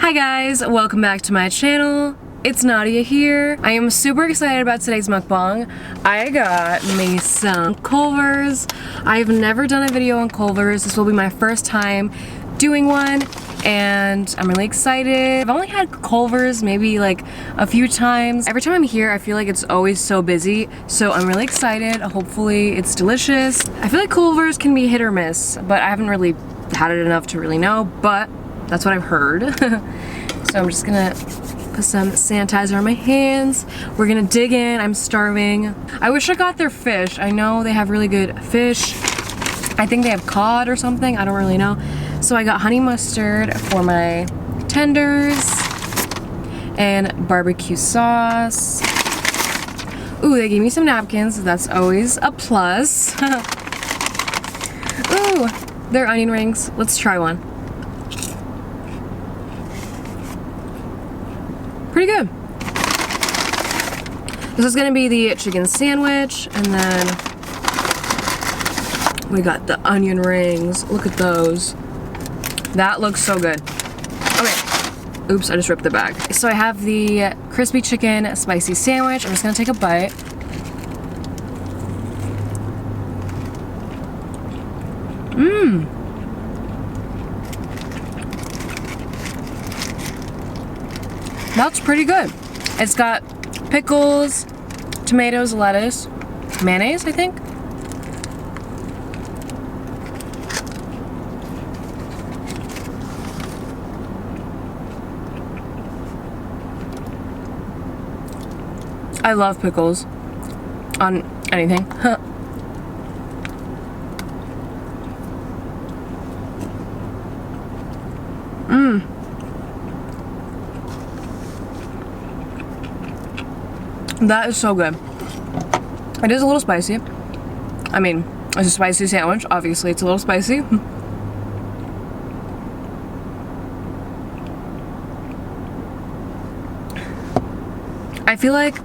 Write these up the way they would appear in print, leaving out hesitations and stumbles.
Hi guys, welcome back to my channel. It's Nadia here. I am super excited about today's mukbang. I got me some Culvers. I've never done a video on Culvers. This will be my first time doing one and I'm really excited. I've only had Culvers maybe like a few times. Every time I'm here I feel like it's always so busy, so I'm really excited. Hopefully it's delicious. I feel like Culvers can be hit or miss, but I haven't really had it enough to really know, but that's what I've heard. So I'm just gonna put some sanitizer on my hands. We're gonna dig in. I'm starving. I wish I got their fish. I know they have really good fish. I think they have cod or something. I don't really know. So I got honey mustard for my tenders and barbecue sauce. Ooh, they gave me some napkins. That's always a plus. Ooh, they're onion rings. Let's try one. Pretty good. This is gonna be the chicken sandwich, and then we got the onion rings. Look at those. That looks so good. Okay. Oops, I just ripped the bag. So I have the crispy chicken spicy sandwich. I'm just gonna take a bite. Mmm. That's pretty good. It's got pickles, tomatoes, lettuce, mayonnaise, I think. I love pickles on anything. Mmm. That is so good. It is a little spicy. I mean, it's a spicy sandwich. Obviously, it's a little spicy. I feel like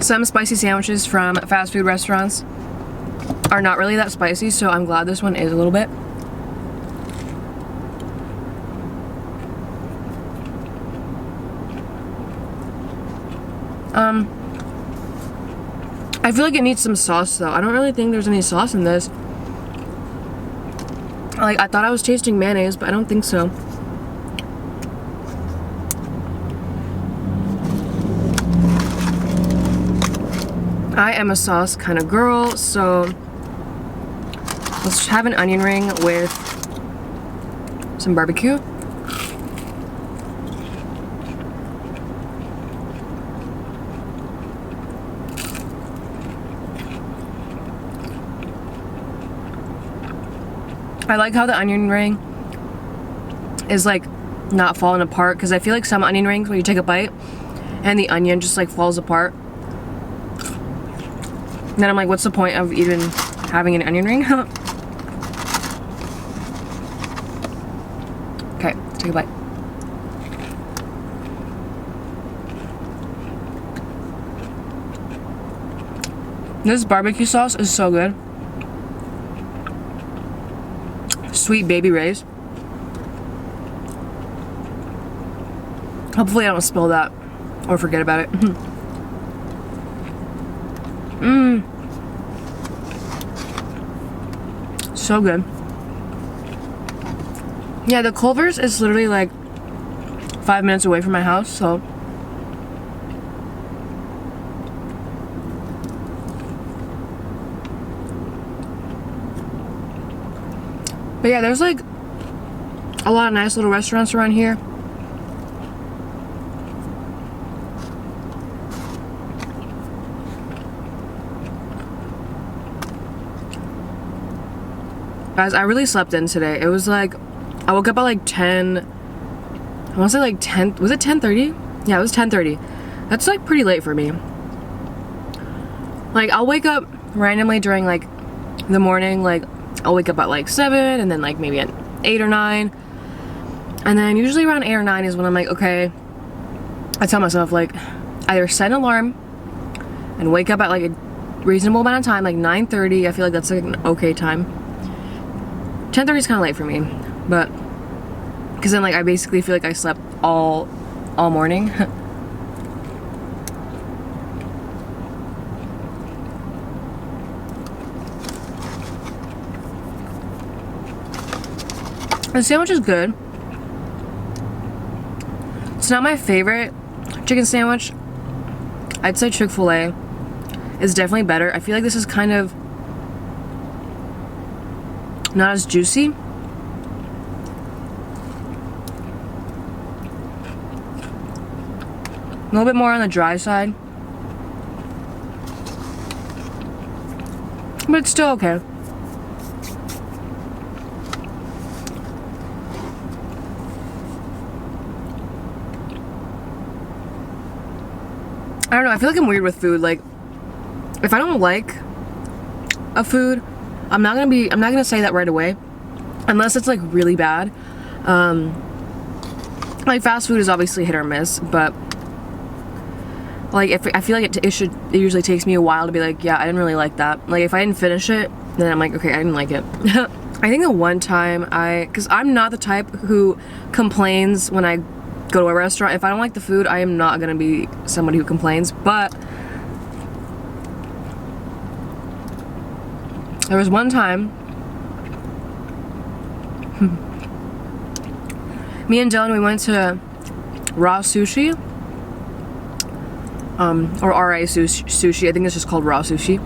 some spicy sandwiches from fast food restaurants are not really that spicy, so I'm glad this one is a little bit. I feel like it needs some sauce though. I don't really think there's any sauce in this. Like, I thought I was tasting mayonnaise, but I don't think so. I am a sauce kind of girl, so let's have an onion ring with some barbecue. I like how the onion ring is like not falling apart, because I feel like some onion rings when you take a bite and the onion just like falls apart. And then I'm like, what's the point of even having an onion ring? Okay, let's take a bite. This barbecue sauce is so good. Sweet baby rays. Hopefully I don't spill that or forget about it. Mmm. So good. Yeah, the Culvers is literally like 5 minutes away from my house, so but yeah, there's like a lot of nice little restaurants around here. Guys, I really slept in today. It was like, I woke up at like 10, I want to say like 10, was it 10:30? Yeah, it was 10:30. That's like pretty late for me. Like, I'll wake up randomly during like the morning, like I'll wake up at like 7 and then like maybe at 8 or 9. And then usually around 8 or 9 is when I'm like, okay, I tell myself like either set an alarm and wake up at like a reasonable amount of time, like 9:30. I feel like that's like an okay time. 10:30 is kind of late for me, but Because then like I basically feel like I slept all morning. The sandwich is good. It's not my favorite chicken sandwich. I'd say Chick-fil-A is definitely better. I feel like this is kind of not as juicy. A little bit more on the dry side. But it's still okay. I don't know, I feel like I'm weird with food. Like, if I don't like a food, I'm not gonna say that right away. Unless it's like really bad. Like fast food is obviously hit or miss, but like if I feel like it usually takes me a while to be like, yeah, I didn't really like that. Like if I didn't finish it, then I'm like, okay, I didn't like it. I think the one time because I'm not the type who complains when I go to a restaurant. If I don't like the food, I am not gonna be somebody who complains. But there was one time me and Dylan, we went to Raw Sushi, or RA Sushi. I think it's just called Raw Sushi.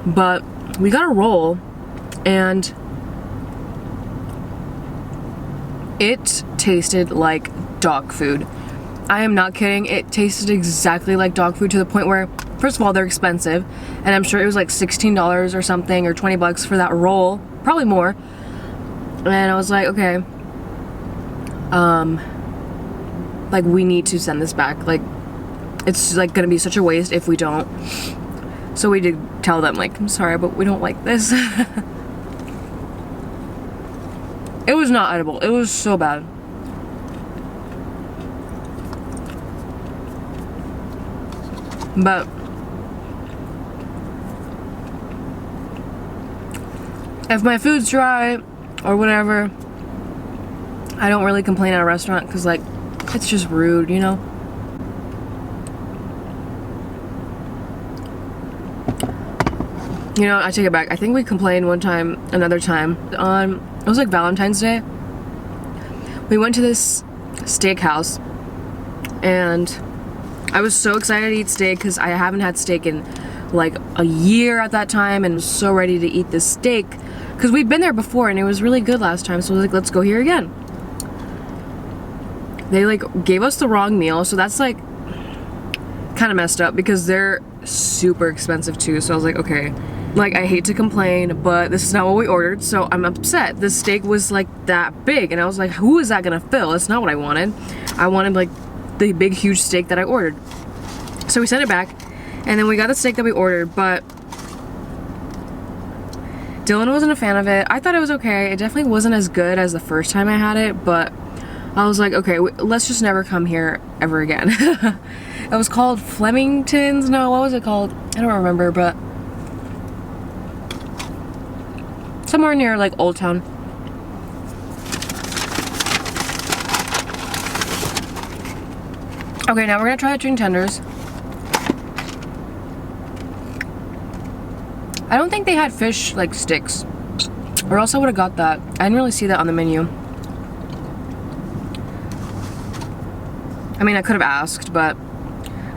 But we got a roll, and it tasted like dog food. I am not kidding. It tasted exactly like dog food, to the point where, first of all, they're expensive, and I'm sure it was like $16 or something, or 20 bucks for that roll, probably more. And I was like, okay, like we need to send this back. Like it's like gonna be such a waste if we don't. So we did tell them, like, I'm sorry, but we don't like this. It was not edible. It was so bad. But if my food's dry or whatever, I don't really complain at a restaurant, because like it's just rude, you know? You know, I take it back. I think we complained another time on, it was like Valentine's Day. We went to this steakhouse, and I was so excited to eat steak because I haven't had steak in like a year at that time, and was so ready to eat this steak because we'd been there before and it was really good last time. So I was like, let's go here again. They like gave us the wrong meal, so that's like kind of messed up because they're super expensive too. So I was like, okay, like I hate to complain, but this is not what we ordered, so I'm upset. The steak was like that big, and I was like, who is that gonna fill? It's not what I wanted. I wanted like the big huge steak that I ordered. So we sent it back, and then we got the steak that we ordered, but Dylan wasn't a fan of it. I thought it was okay. It definitely wasn't as good as the first time I had it, but I was like, okay, let's just never come here ever again. It was called Flemington's. No, what was it called? I don't remember, but somewhere near like Old Town. Okay, now we're gonna try the chicken tenders. I don't think they had fish like sticks, or else I would have got that. I didn't really see that on the menu. I mean, I could have asked, but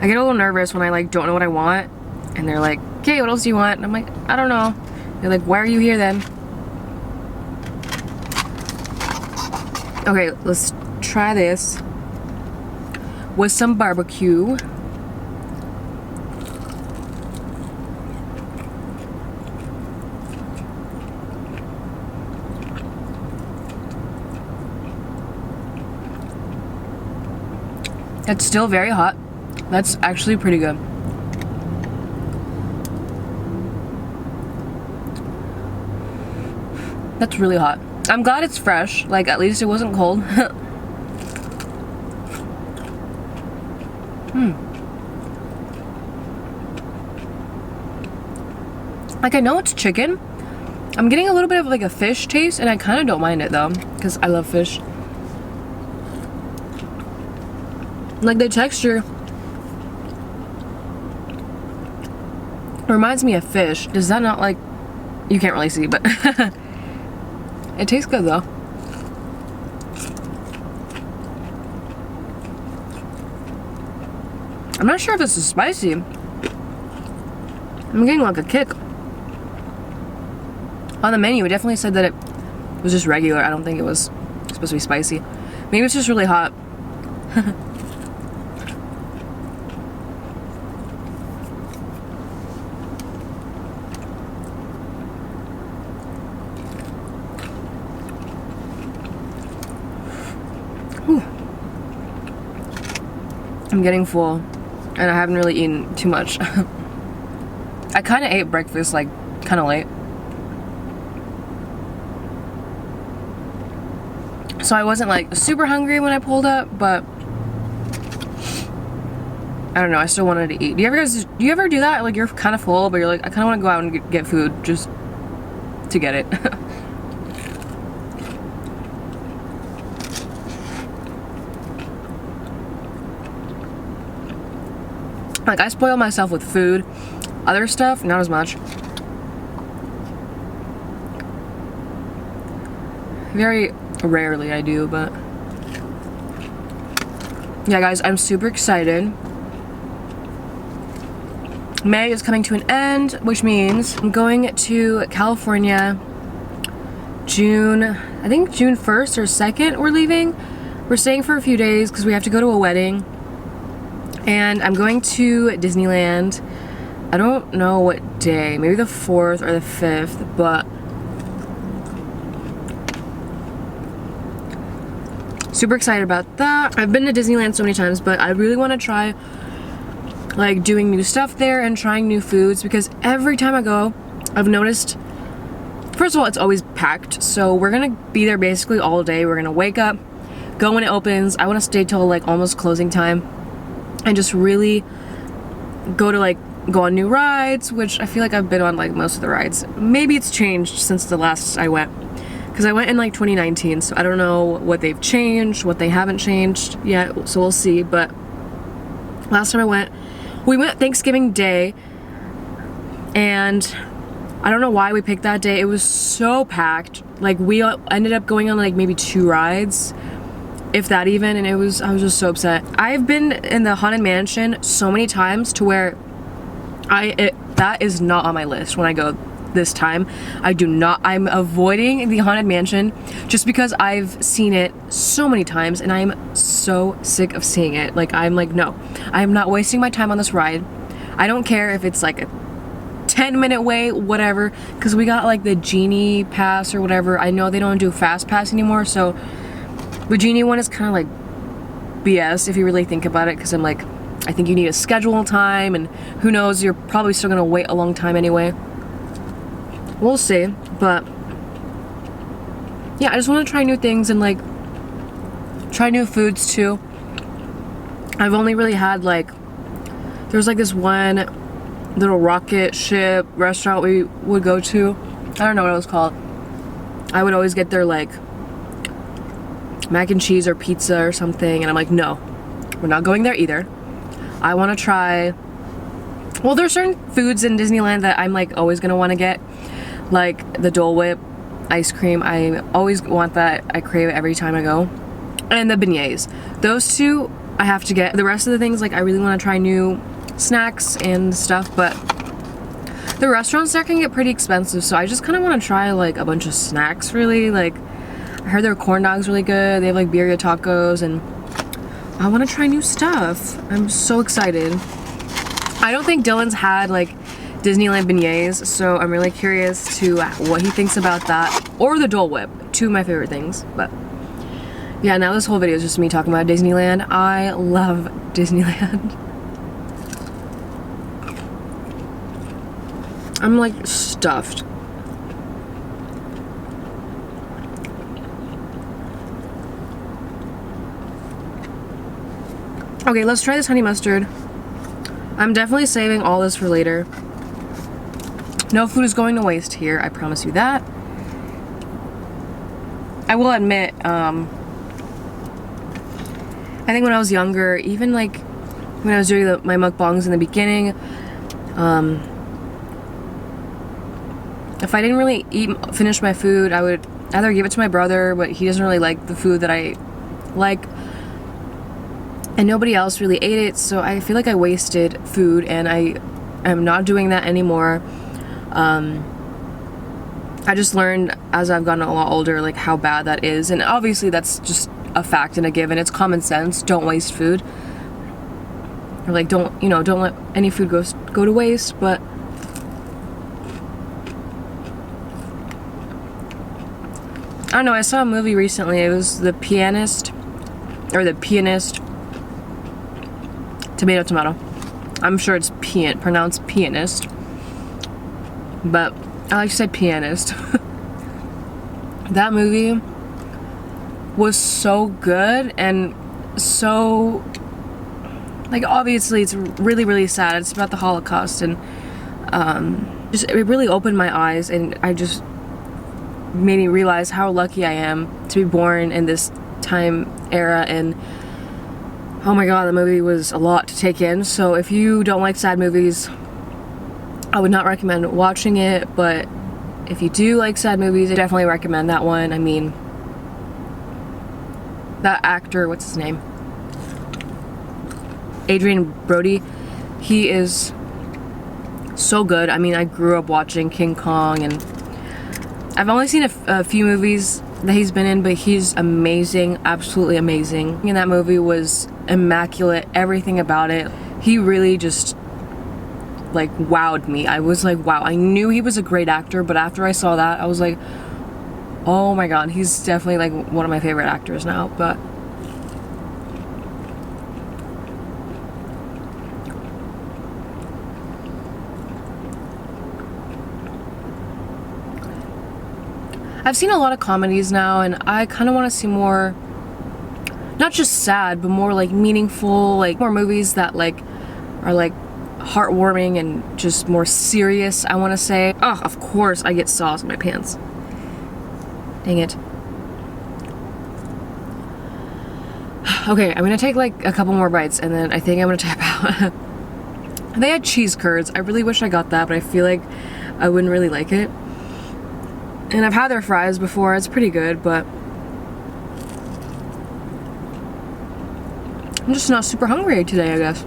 I get a little nervous when I like don't know what I want, and they're like, okay, what else do you want? And I'm like, I don't know. They're like, why are you here then? Okay, let's try this with some barbecue. It's still very hot. That's actually pretty good. That's really hot. I'm glad it's fresh. Like, at least it wasn't cold. Like, I know it's chicken, I'm getting a little bit of like a fish taste, and I kind of don't mind it though, because I love fish. Like the texture reminds me of fish. Does that not, like, you can't really see, but it tastes good though. I'm not sure if this is spicy. I'm getting like a kick. On the menu, it definitely said that it was just regular. I don't think it was supposed to be spicy. Maybe it's just really hot. Whew. I'm getting full, and I haven't really eaten too much. I kind of ate breakfast like kind of late. So I wasn't like super hungry when I pulled up, but I don't know, I still wanted to eat. Do you ever do that? Like you're kind of full, but you're like, I kind of want to go out and get food just to get it. Like I spoil myself with food. Other stuff, not as much. Very rarely I do, but yeah, guys, I'm super excited. May is coming to an end, which means I'm going to California I think June 1st or 2nd we're leaving. We're staying for a few days because we have to go to a wedding. And I'm going to Disneyland. I don't know what day, maybe the 4th or the 5th, but super excited about that. I've been to Disneyland so many times, but I really want to try like doing new stuff there and trying new foods, because every time I go, I've noticed, first of all, it's always packed. So we're gonna be there basically all day. We're gonna wake up, go when it opens. I want to stay till like almost closing time and just really go on new rides, which I feel like I've been on like most of the rides. Maybe it's changed since the last I went, because I went in like 2019, so I don't know what they've changed, what they haven't changed yet, so we'll see. But last time we went Thanksgiving Day, and I don't know why we picked that day. It was so packed. Like we ended up going on like maybe 2 rides, if that even, and I was just so upset. I've been in the Haunted Mansion so many times to where that is not on my list when I go this time. I'm avoiding the Haunted Mansion just because I've seen it so many times and I'm so sick of seeing it. Like I'm like, no, I am not wasting my time on this ride. I don't care if it's like a 10-minute wait, whatever, because we got like the Genie pass or whatever. I know they don't do fast pass anymore, so the Genie one is kind of like BS if you really think about it, because I'm like, I think you need a schedule time, and who knows, you're probably still gonna wait a long time anyway. We'll see, but yeah, I just want to try new things and like try new foods too. I've only really had like, there's like this one little rocket ship restaurant we would go to. I don't know what it was called. I would always get their like mac and cheese or pizza or something, and I'm like, no, we're not going there either. I want to try, well, there's certain foods in Disneyland that I'm like always gonna want to get, like the Dole Whip ice cream. I always want that. I crave it every time I go. And the beignets. Those two I have to get. The rest of the things, like I really want to try new snacks and stuff, but the restaurants there can get pretty expensive, so I just kind of want to try like a bunch of snacks, really. Like I heard their corn dogs really good. They have like birria tacos, and I want to try new stuff. I'm so excited. I don't think Dylan's had like Disneyland beignets, so I'm really curious to what he thinks about that, or the Dole Whip, 2 of my favorite things. But yeah, now this whole video is just me talking about Disneyland. I love Disneyland. I'm like stuffed. Okay, let's try this honey mustard. I'm definitely saving all this for later. No food is going to waste here, I promise you that. I will admit, I think when I was younger, even like when I was doing my mukbangs in the beginning, if I didn't really finish my food, I would either give it to my brother, but he doesn't really like the food that I like, and nobody else really ate it, so I feel like I wasted food, and I am not doing that anymore. I just learned as I've gotten a lot older, like, how bad that is, and obviously that's just a fact and a given. It's common sense. Don't waste food, or like, don't let any food go to waste. But I don't know, I saw a movie recently. It was The Pianist, tomato. I'm sure it's pronounced pianist, but I like to say pianist. That movie was so good, and so, like, obviously it's really, really sad. It's about the Holocaust, and it really opened my eyes, and I just made me realize how lucky I am to be born in this time era. And oh my god, the movie was a lot to take in. So if you don't like sad movies, I would not recommend watching it, but if you do like sad movies, I definitely recommend that one. I mean, that actor, what's his name? Adrian Brody, he is so good. I mean, I grew up watching King Kong, and I've only seen a few movies that he's been in, but he's amazing, absolutely amazing. And that movie was immaculate, everything about it. He really just, like, wowed me. I was like, wow. I knew he was a great actor, but after I saw that, I was like, oh my god, he's definitely like one of my favorite actors now. But I've seen a lot of comedies now, and I kind of want to see more, not just sad, but more like meaningful, like more movies that like are like heartwarming and just more serious, I want to say. Oh, of course I get sauce in my pants. Dang it. Okay, I'm gonna take like a couple more bites, and then I think I'm gonna tap out. They had cheese curds. I really wish I got that, but I feel like I wouldn't really like it. And I've had their fries before. It's pretty good, but I'm just not super hungry today, I guess.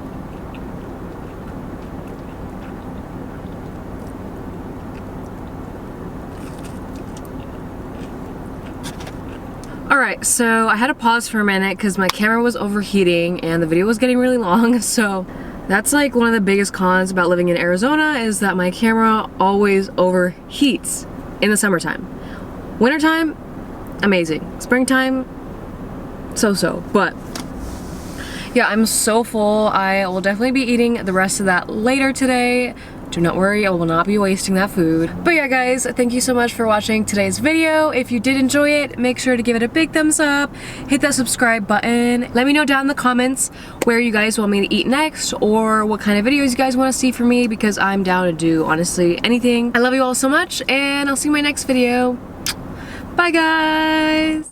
Alright, so I had to pause for a minute because my camera was overheating and the video was getting really long, so that's like one of the biggest cons about living in Arizona, is that my camera always overheats in the summertime. Wintertime, amazing. Springtime, so-so. But yeah, I'm so full. I will definitely be eating the rest of that later today. Do not worry, I will not be wasting that food. But yeah, guys, thank you so much for watching today's video. If you did enjoy it, make sure to give it a big thumbs up, hit that subscribe button. Let me know down in the comments where you guys want me to eat next, or what kind of videos you guys want to see from me, because I'm down to do, honestly, anything. I love you all so much, and I'll see you in my next video. Bye, guys!